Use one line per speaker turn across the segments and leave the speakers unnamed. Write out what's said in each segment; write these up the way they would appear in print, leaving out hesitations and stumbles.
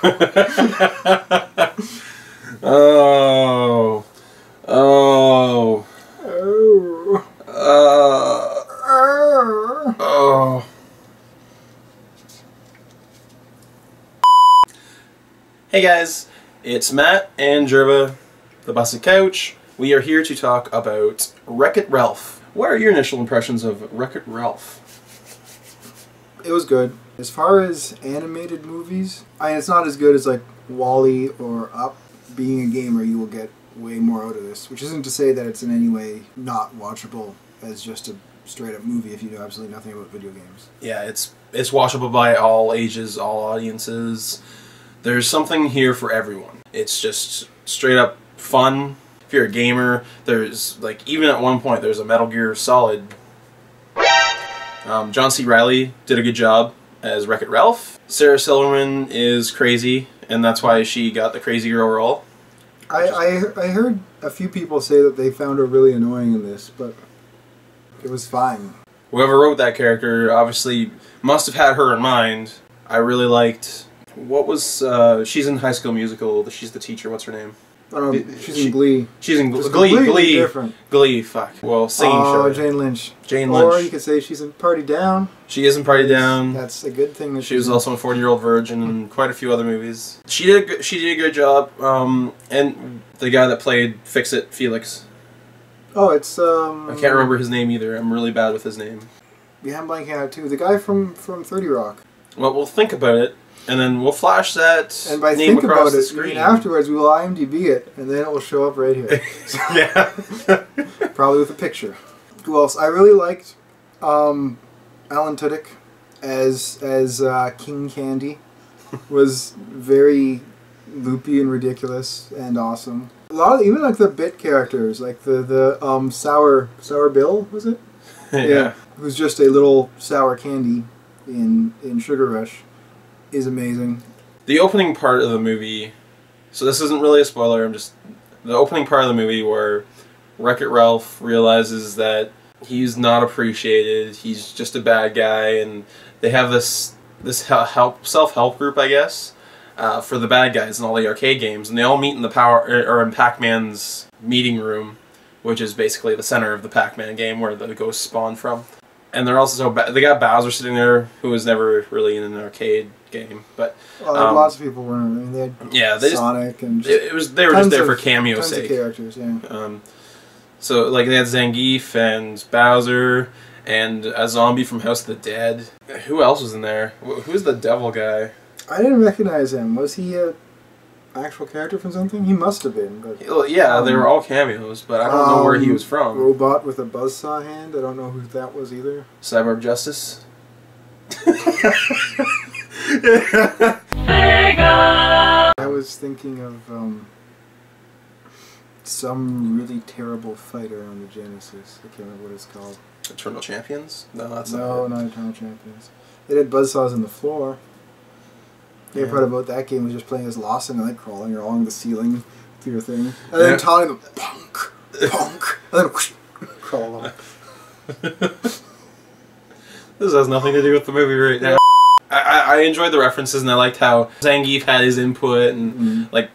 Oh. Oh. Oh. Hey guys, it's Matt and Jerva, the Busted Couch. We are here to talk about Wreck-It Ralph. What are your initial impressions of Wreck-It Ralph?
It was good. As far as animated movies, it's not as good as like WALL-E or Up. Being a gamer, you will get way more out of this, which isn't to say that it's in any way not watchable as just a straight-up movie if you know absolutely nothing about video games.
Yeah, it's watchable by all ages, all audiences. There's something here for everyone. It's just straight up fun. If you're a gamer, there's like, even at one point there's a Metal Gear Solid. John C. Reilly did a good job as Wreck-It Ralph. Sarah Silverman is crazy, and that's why she got the crazy girl role.
I heard a few people say that they found her really annoying in this, but it was fine.
Whoever wrote that character obviously must have had her in mind. I really liked... What was... she's in High School Musical. She's the teacher. What's her name?
She's in Glee.
She's in
It's
Glee.
Different.
Glee, fuck. Well, singing show.
Jane Lynch.
Jane Lynch.
Or you could say she's in Party Down.
She is in Party Down.
That's a good thing. That
she was also in 40-Year-Old Virgin and quite a few other movies. She did a good job. And the guy that played Fix-It, Felix.
Oh, it's
I can't remember his name either. I'm really bad with his name.
Yeah, I'm blanking out too. The guy from 30 Rock.
Well, we'll think about it. And then we'll flash that
and by
name
think
across
about
the
it,
screen.
afterwards we will IMDb it, and then it will show up right here.
Yeah.
Probably with a picture. Who else? I really liked Alan Tudyk as King Candy. Was very loopy and ridiculous and awesome. A lot of, even like the bit characters, like the Sour Bill, was it?
Yeah.
Who's just a little sour candy in Sugar Rush. Is amazing.
The opening part of the movie, so this isn't really a spoiler, the opening part of the movie where Wreck-It Ralph realizes that he's not appreciated, he's just a bad guy, and they have this self-help group, I guess, for the bad guys in all the arcade games, and they all meet in in Pac-Man's meeting room, which is basically the center of the Pac-Man game where the ghosts spawn from. And they're also they got Bowser sitting there, who was never really in an arcade game, but
lots of people weren't. I mean, they had Sonic and
they were just there for cameo sake.
Of characters, yeah.
So like they had Zangief and Bowser and a zombie from House of the Dead. Who else was in there? Who's the devil guy?
I didn't recognize him. Was he a actual character from something? He must have been. But
well, yeah, they were all cameos, but I don't know where he was from.
Robot with a buzzsaw hand. I don't know who that was either.
Cyborg Justice.
I was thinking of some really terrible fighter on the Genesis. I can't remember what it's called.
Eternal Champions? No, that's
not Eternal Champions. It had buzzsaws in the floor. The favorite part about that game was just playing as Lawson and like crawling along the ceiling through your thing, and then telling them punk, punk, and then whoosh, crawl along.
This has nothing to do with the movie right now. I enjoyed the references, and I liked how Zangief had his input, and like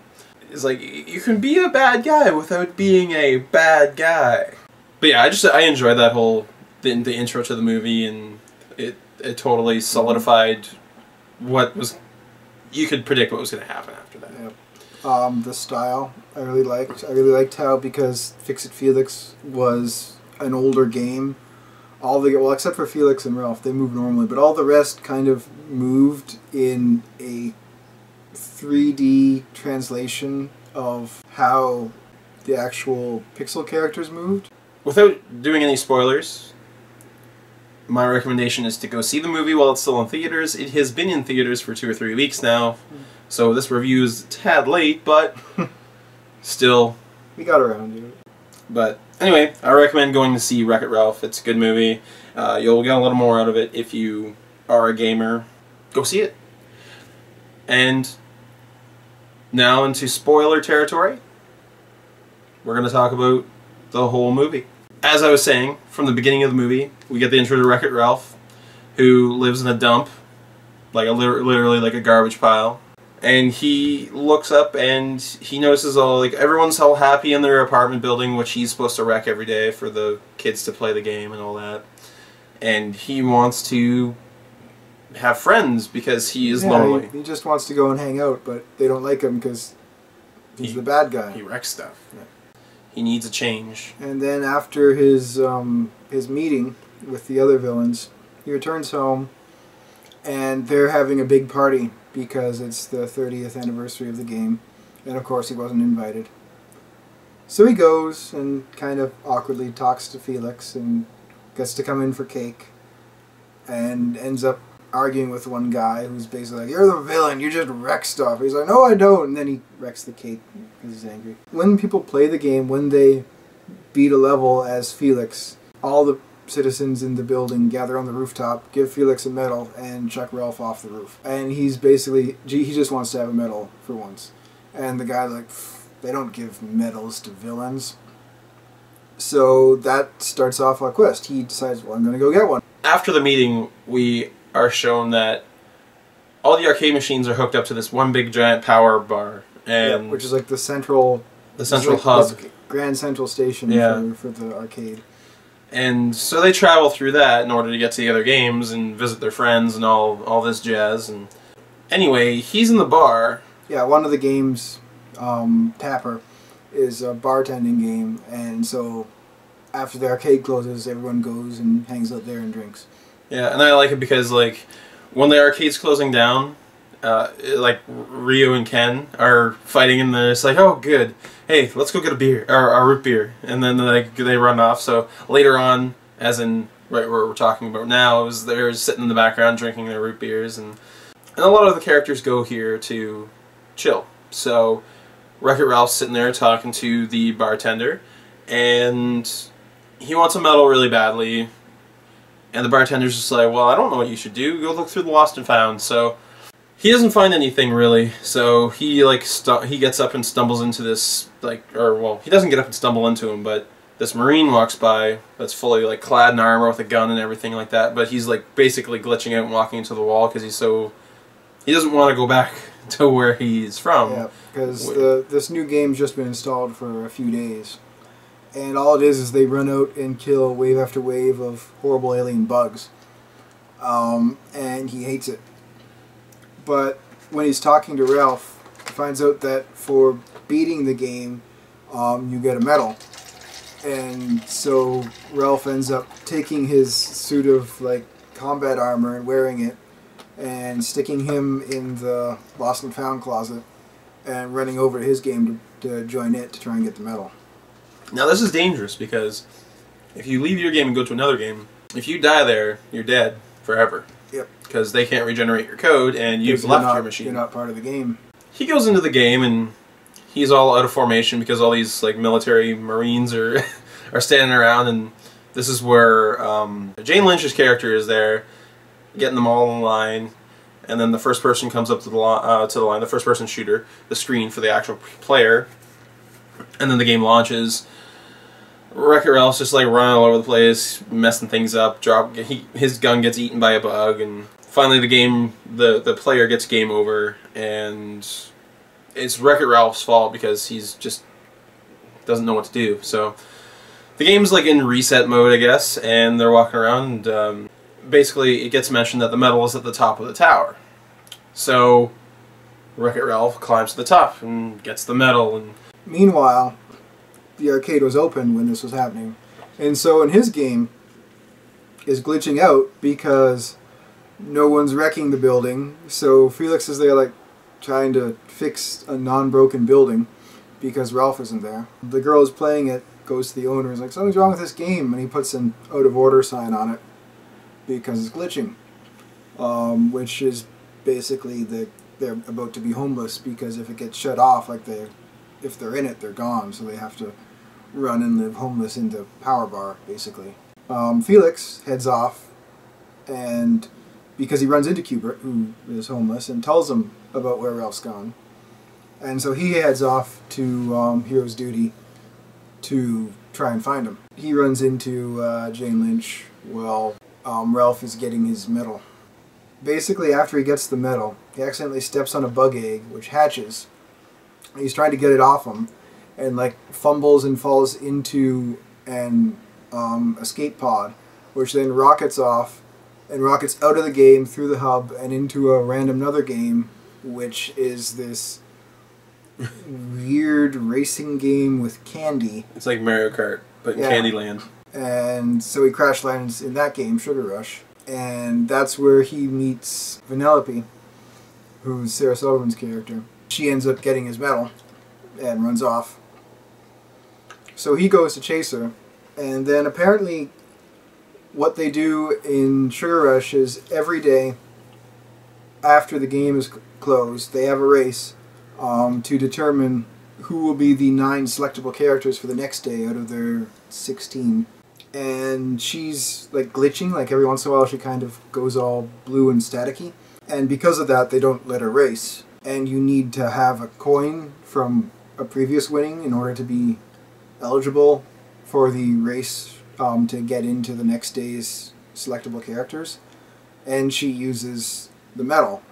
it's like you can be a bad guy without being a bad guy. But yeah, I enjoyed that whole the intro to the movie, and it totally solidified what was. You could predict what was going to happen after that.
Yep. The style I really liked. I really liked how, because Fix-It Felix was an older game, except for Felix and Ralph, they moved normally, but all the rest kind of moved in a 3D translation of how the actual pixel characters moved.
Without doing any spoilers, my recommendation is to go see the movie while it's still in theaters. It has been in theaters for 2 or 3 weeks now, so this review is a tad late, but still.
We got around to it.
But anyway, I recommend going to see Wreck-It Ralph. It's a good movie. You'll get a little more out of it if you are a gamer. Go see it. And now into spoiler territory. We're going to talk about the whole movie. As I was saying, from the beginning of the movie, we get the intro to Wreck-It Ralph, who lives in a dump, like literally like a garbage pile. And he looks up and he notices all like everyone's all happy in their apartment building, which he's supposed to wreck every day for the kids to play the game and all that. And he wants to have friends because he is lonely.
He just wants to go and hang out, but they don't like him because he's the bad guy.
He wrecks stuff. Yeah. He needs a change.
And then after his meeting with the other villains, he returns home, and they're having a big party because it's the 30th anniversary of the game, and of course he wasn't invited. So he goes and kind of awkwardly talks to Felix and gets to come in for cake, and ends up arguing with one guy who's basically like, "You're the villain, you just wreck stuff." He's like, "No, I don't," and then he wrecks the cake because he's angry. When people play the game, when they beat a level as Felix, all the citizens in the building gather on the rooftop, give Felix a medal, and chuck Ralph off the roof. And he's basically, he just wants to have a medal for once. And the guy's like, "They don't give medals to villains." So that starts off our quest. He decides, well, I'm going to go get one.
After the meeting, we are shown that all the arcade machines are hooked up to this one big giant power bar, and
which is like the central
hub,
Grand Central Station for the arcade.
And so they travel through that in order to get to the other games and visit their friends and all this jazz. And anyway, he's in the bar.
Yeah, one of the games, Tapper, is a bartending game, and so after the arcade closes, everyone goes and hangs out there and drinks.
Yeah, and I like it because like when the arcade's closing down, like Ryu and Ken are fighting in there. It's like, oh, good. Hey, let's go get a beer or a root beer, and then they run off. So later on, as in right where we're talking about now, they're sitting in the background drinking their root beers, and a lot of the characters go here to chill. So Wreck-It Ralph's sitting there talking to the bartender, and he wants a medal really badly. And the bartender's just like, well, I don't know what you should do. Go look through the lost and found. So he doesn't find anything really. So he he gets up and stumbles into this he doesn't get up and stumble into him, but this Marine walks by that's fully like clad in armor with a gun and everything like that. But he's like basically glitching out and walking into the wall because he doesn't want to go back to where he's from.
Yeah, because this new game's just been installed for a few days. And all it is they run out and kill wave after wave of horrible alien bugs. And he hates it. But when he's talking to Ralph, he finds out that for beating the game, you get a medal. And so Ralph ends up taking his suit of like combat armor and wearing it, and sticking him in the lost and found closet, and running over to his game to join it to try and get the medal.
Now this is dangerous because if you leave your game and go to another game, if you die there, you're dead forever.
Yep.
Because they can't regenerate your code and you've left your machine.
You're not part of the game. He
goes into the game and he's all out of formation because all these like military Marines are standing around, and this is where Jane Lynch's character is there, getting them all in line, and then the first person comes up to the line, the first person shooter, the screen for the actual player, and then the game launches. Wreck-It Ralph's just like running all over the place, messing things up. His gun gets eaten by a bug, and finally the player gets game over, and it's Wreck-It Ralph's fault because he's just doesn't know what to do. So the game's like in reset mode, I guess, and they're walking around, and basically it gets mentioned that the medal is at the top of the tower. So Wreck-It Ralph climbs to the top and gets the medal. And
meanwhile, the arcade was open when this was happening, and so in his game is glitching out because no one's wrecking the building. So Felix is there like trying to fix a non-broken building because Ralph isn't there. The girl who's playing it goes to the owner and is like, something's wrong with this game, and he puts an out of order sign on it because it's glitching, which is basically they're about to be homeless because if it gets shut off, like if they're in it, they're gone, so they have to run and live homeless in the power bar, basically. Felix heads off, and because he runs into Cubert, who is homeless, and tells him about where Ralph's gone. And so he heads off to Hero's Duty to try and find him. He runs into Jane Lynch while Ralph is getting his medal. basically after he gets the medal, he accidentally steps on a bug egg, which hatches. He's trying to get it off him, and like fumbles and falls into an escape pod, which then rockets off and rockets out of the game through the hub and into a random other game, which is this weird racing game with candy.
It's like Mario Kart, but in Candyland.
And so he crash lands in that game, Sugar Rush, and that's where he meets Vanellope, who's Sarah Silverman's character. She ends up getting his medal and runs off. So he goes to chase her, and then apparently what they do in Sugar Rush is every day after the game is closed, they have a race to determine who will be the 9 selectable characters for the next day out of their 16. And she's like glitching, like every once in a while she kind of goes all blue and staticky. And because of that, they don't let her race. And you need to have a coin from a previous winning in order to be eligible for the race to get into the next day's selectable characters. And she uses the medal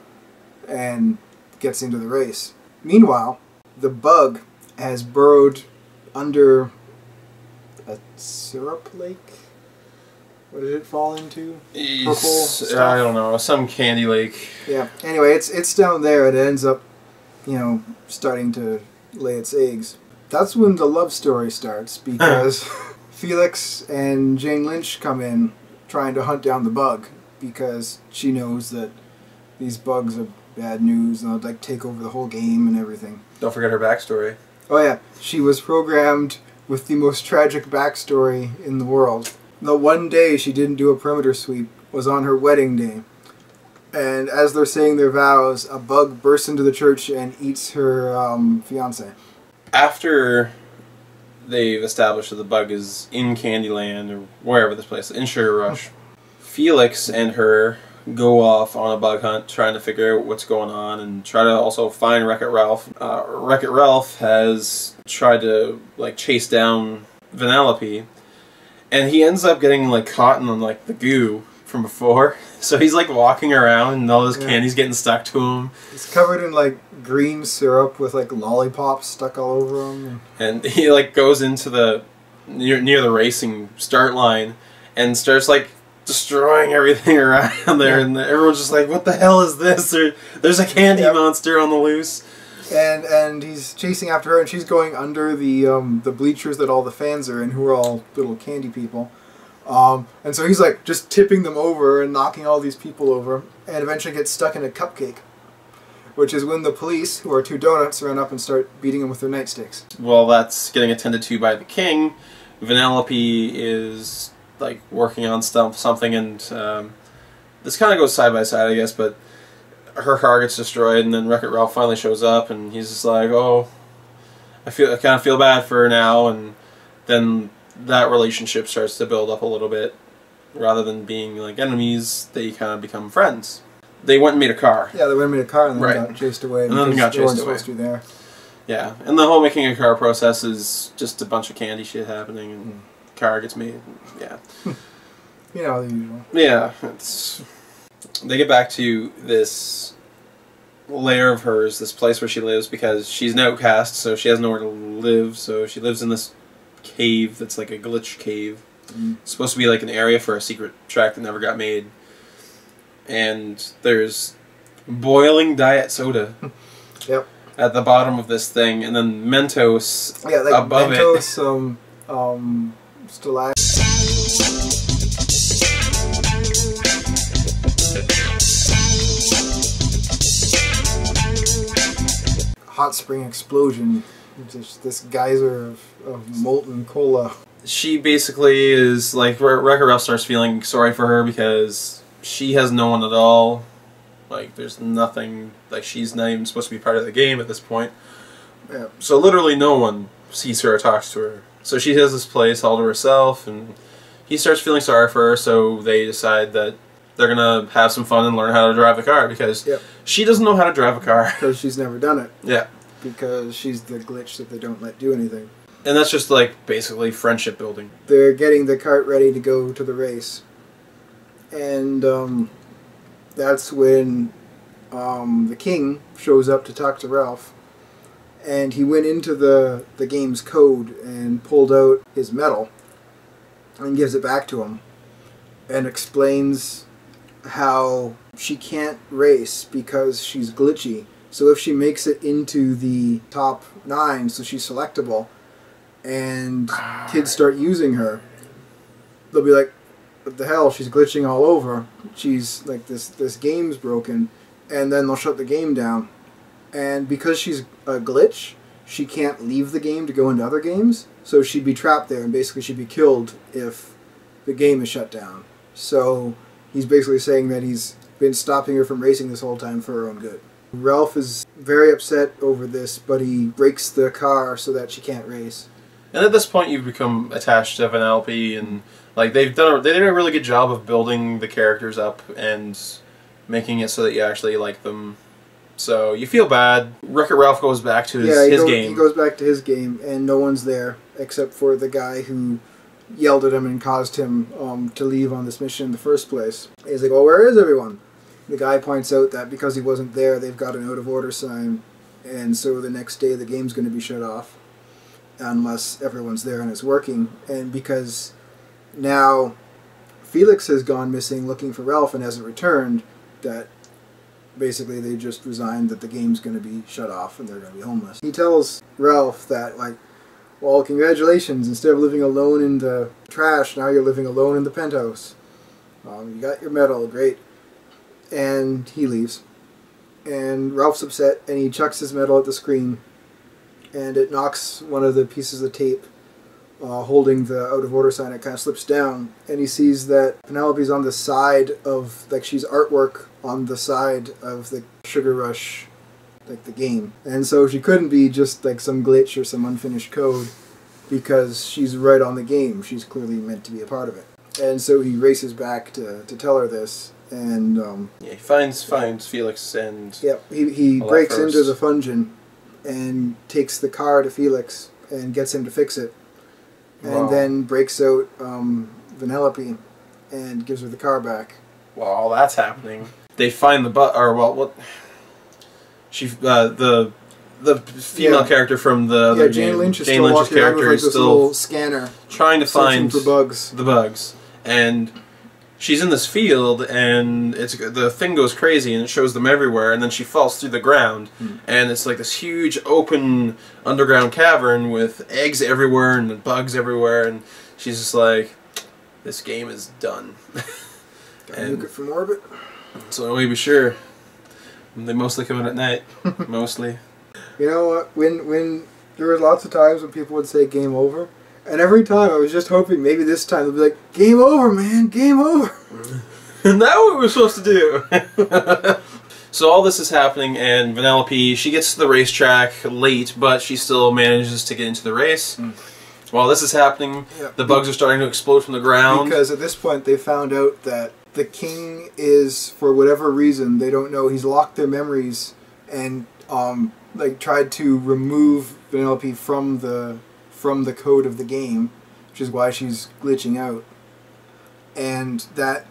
and gets into the race. Meanwhile, the bug has burrowed under a syrup lake. What did it fall into? Purple stuff?
I don't know, some candy lake.
Yeah. Anyway, it's down there, and it ends up, starting to lay its eggs. That's when the love story starts, because Felix and Jane Lynch come in trying to hunt down the bug, because she knows that these bugs are bad news and they'll like take over the whole game and everything.
Don't forget her backstory.
Oh yeah, she was programmed with the most tragic backstory in the world. The one day she didn't do a perimeter sweep was on her wedding day. And as they're saying their vows, a bug bursts into the church and eats her fiancé.
After they've established that the bug is in Candyland, or wherever this place is, in Sugar Rush, Felix and her go off on a bug hunt, trying to figure out what's going on and try to also find Wreck-It Ralph. Wreck-It Ralph has tried to like chase down Vanellope, and he ends up getting like caught in like the goo from before. So he's like walking around and all this candy's getting stuck to him.
He's covered in like green syrup with like lollipops stuck all over him.
And he like goes into the near the racing start line and starts like destroying everything around there, and everyone's just like, what the hell is this? There's a candy monster on the loose.
And he's chasing after her, and she's going under the bleachers that all the fans are in, who are all little candy people. And so he's like just tipping them over and knocking all these people over, and eventually gets stuck in a cupcake, which is when the police, who are 2 donuts, run up and start beating him with their nightsticks.
Well, that's getting attended to by the king. Vanellope is like working on something, and this kind of goes side by side, I guess, but her car gets destroyed, and then Wreck-It Ralph finally shows up, and he's just like, oh, I kind of feel bad for her now, and then that relationship starts to build up a little bit. Rather than being like enemies, they kind of become friends. They went and made a car.
Yeah, they went and made a car, and then got chased away.
And then got chased away.
Supposed to be there.
Yeah, and the whole making a car process is just a bunch of candy shit happening, and car gets made. Yeah.
The usual.
Yeah, they get back to this lair of hers, this place where she lives, because she's an outcast, so she has nowhere to live, so she lives in this cave that's like a glitch cave. It's supposed to be like an area for a secret track that never got made. And there's boiling diet soda.
Yep.
At the bottom of this thing, and then Mentos above
Mentos, it. Hot spring explosion. Just this geyser of molten cola.
She basically is like, Wreck-It Ralph starts feeling sorry for her because she has no one at all. Like, there's nothing, like, she's not even supposed to be part of the game at this point.
Yeah.
So literally no one sees her or talks to her. So she has this place all to herself, and he starts feeling sorry for her, so they decide that they're going to have some fun and learn how to drive the car, because she doesn't know how to drive a car.
Because she's never done it.
Yeah.
Because she's the glitch that they don't let do anything.
And that's just, like, basically friendship building.
They're getting the cart ready to go to the race. And that's when the king shows up to talk to Ralph. And he went into the game's code and pulled out his medal and gives it back to him and explains how she can't race because she's glitchy. So if she makes it into the top 9, so she's selectable, and kids start using her, they'll be like, what the hell, she's glitching all over. She's like, this game's broken. And then they'll shut the game down. And because she's a glitch, she can't leave the game to go into other games. So she'd be trapped there, and basically she'd be killed if the game is shut down. So he's basically saying that he's been stopping her from racing this whole time for her own good. Ralph is very upset over this, but he breaks the car so that she can't race.
And at this point, you've become attached to Vanellope, and like they did a really good job of building the characters up and making it so that you actually like them. So you feel bad. Wreck-It Ralph goes back to his game.
He goes back to his game, and no one's there except for the guy who yelled at him and caused him to leave on this mission in the first place. He's like, well, where is everyone? The guy points out that because he wasn't there, they've got an out-of-order sign, and so the next day the game's going to be shut off unless everyone's there and it's working. And because now Felix has gone missing looking for Ralph and hasn't returned, that basically they just resigned that the game's going to be shut off and they're going to be homeless. He tells Ralph that, like, well, congratulations, instead of living alone in the trash, now you're living alone in the penthouse. You got your medal, great. And he leaves. And Ralph's upset, and he chucks his medal at the screen, and it knocks one of the pieces of tape holding the out-of-order sign. It kind of slips down, and he sees that Penelope's on the side of, like, she's artwork on the side of the Sugar Rush, like the game. And so she couldn't be just like some glitch or some unfinished code, because she's right on the game. She's clearly meant to be a part of it. And so he races back to tell her this, and
yeah, he finds Felix, and
yep, he breaks into the Fungin and takes the car to Felix and gets him to fix it, and then breaks out Vanellope and gives her the car back.
While all that's happening, they find the female character from the other
Jane
game.
Lynch is
Jane
still
Lynch's
walking around with,
character
like,
is
this
still
little scanner
trying to find
for bugs.
the bugs, and she's in this field, and the thing goes crazy, and it shows them everywhere, and then she falls through the ground, and it's like this huge open underground cavern with eggs everywhere and bugs everywhere, and she's just like, this game is done.
And nuke it from orbit.
So we be sure. They mostly come in at night. Mostly.
You know what? When there were lots of times when people would say game over, and every time I was just hoping maybe this time they'll be like, game over, man, game over.
Isn't that what we're supposed to do? So all this is happening, and Vanellope, she gets to the racetrack late, but she still manages to get into the race. While this is happening, the bugs are starting to explode from the ground.
Because at this point they found out that the king is, for whatever reason, they don't know, he's locked their memories and like tried to remove Vanellope from the code of the game, which is why she's glitching out. And that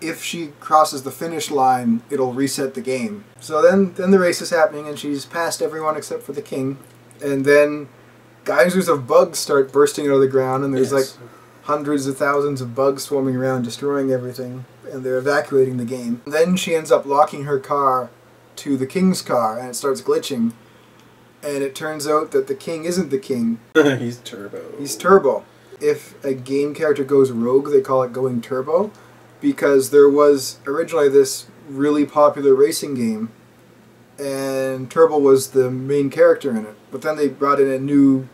if she crosses the finish line, it'll reset the game. So then the race is happening, and she's passed everyone except for the king. And then geysers of bugs start bursting out of the ground, and there's like hundreds of thousands of bugs swarming around, destroying everything, and they're evacuating the game. Then she ends up locking her car to the king's car, and it starts glitching. And it turns out that the king isn't the king.
He's Turbo.
He's Turbo. If a game character goes rogue, they call it going turbo, because there was originally this really popular racing game, and Turbo was the main character in it. But then they brought in a new,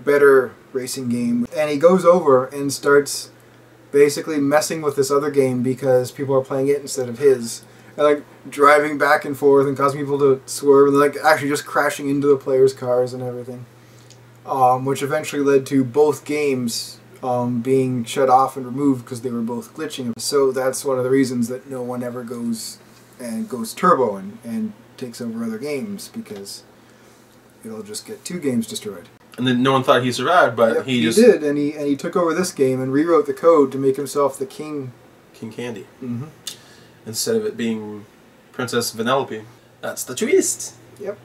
better racing game, and he goes over and starts basically messing with this other game because people are playing it instead of his, and like driving back and forth and causing people to swerve, and like actually just crashing into the players' cars and everything, which eventually led to both games being shut off and removed because they were both glitching. So that's one of the reasons that no one ever goes turbo and takes over other games, because it'll just get two games destroyed. And
then no one thought he survived, but he just
did, and he took over this game and rewrote the code to make himself the king.
King Candy. instead of it being Princess Vanellope. That's the twist.
Yep.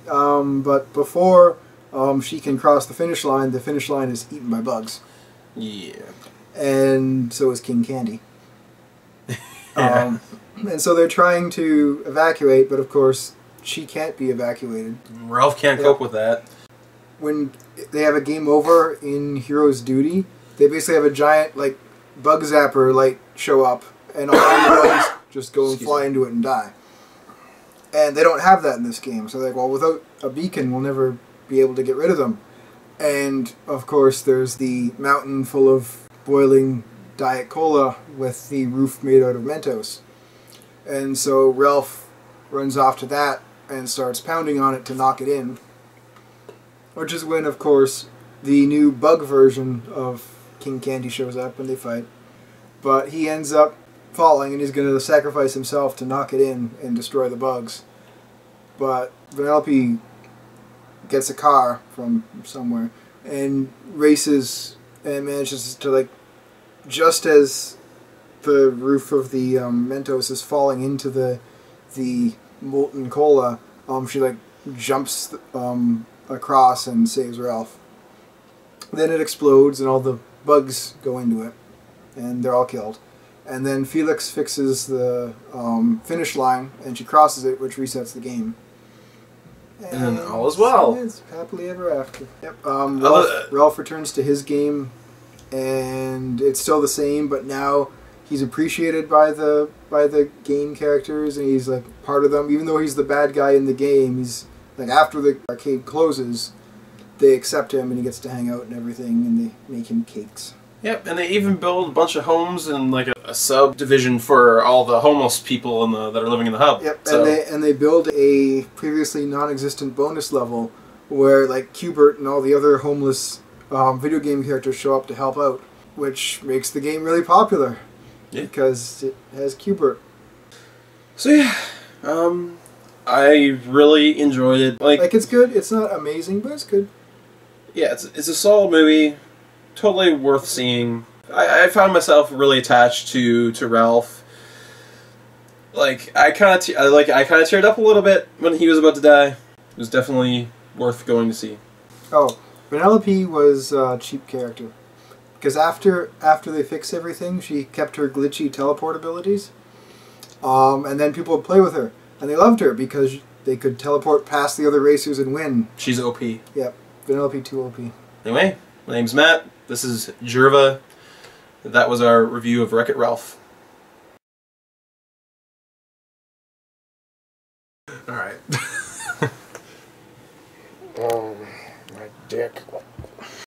But before she can cross the finish line is eaten by bugs.
Yeah.
And so is King Candy.
Yeah.
And so they're trying to evacuate, but of course she can't be evacuated.
Ralph can't cope with that.
When they have a game over in Hero's Duty, they basically have a giant like bug zapper light show up, and all the bugs just go and fly into it and die. And they don't have that in this game, so they're like, well, without a beacon, we'll never be able to get rid of them. And of course, there's the mountain full of boiling Diet Cola with the roof made out of Mentos. And so Ralph runs off to that and starts pounding on it to knock it in. Which is when, of course, the new bug version of King Candy shows up and they fight. But he ends up falling and he's going to sacrifice himself to knock it in and destroy the bugs. But Vanellope gets a car from somewhere and races and manages to, like, just as the roof of the Mentos is falling into the molten cola, she like jumps across and saves Ralph. Then it explodes and all the bugs go into it and they're all killed. And then Felix fixes the finish line and she crosses it, which resets the game.
And all is well.
It's happily ever after. Yep. Ralph returns to his game, and it's still the same, but now he's appreciated by the game characters, and he's like part of them. Even though he's the bad guy in the game, he's like after the arcade closes, they accept him, and he gets to hang out and everything, and they make him cakes.
Yep, and they even build a bunch of homes and like a subdivision for all the homeless people that are living in the hub.
Yep,
so.
and they build a previously non-existent bonus level where like Q*bert and all the other homeless video game characters show up to help out, which makes the game really popular. Yeah. Because it has Q*bert.
So yeah, I really enjoyed it.
Like it's good. It's not amazing, but it's good.
Yeah, it's a solid movie. Totally worth seeing. I found myself really attached to Ralph. Like I kind of teared up a little bit when he was about to die. It was definitely worth going to see.
Oh, Vanellope was a cheap character because after they fixed everything, she kept her glitchy teleport abilities, and then people would play with her, and they loved her because they could teleport past the other racers and win.
She's OP.
Yep, Vanellope too OP.
Anyway, my name's Matt. This is Jerva. That was our review of Wreck-It Ralph.
Alright. Oh, my dick.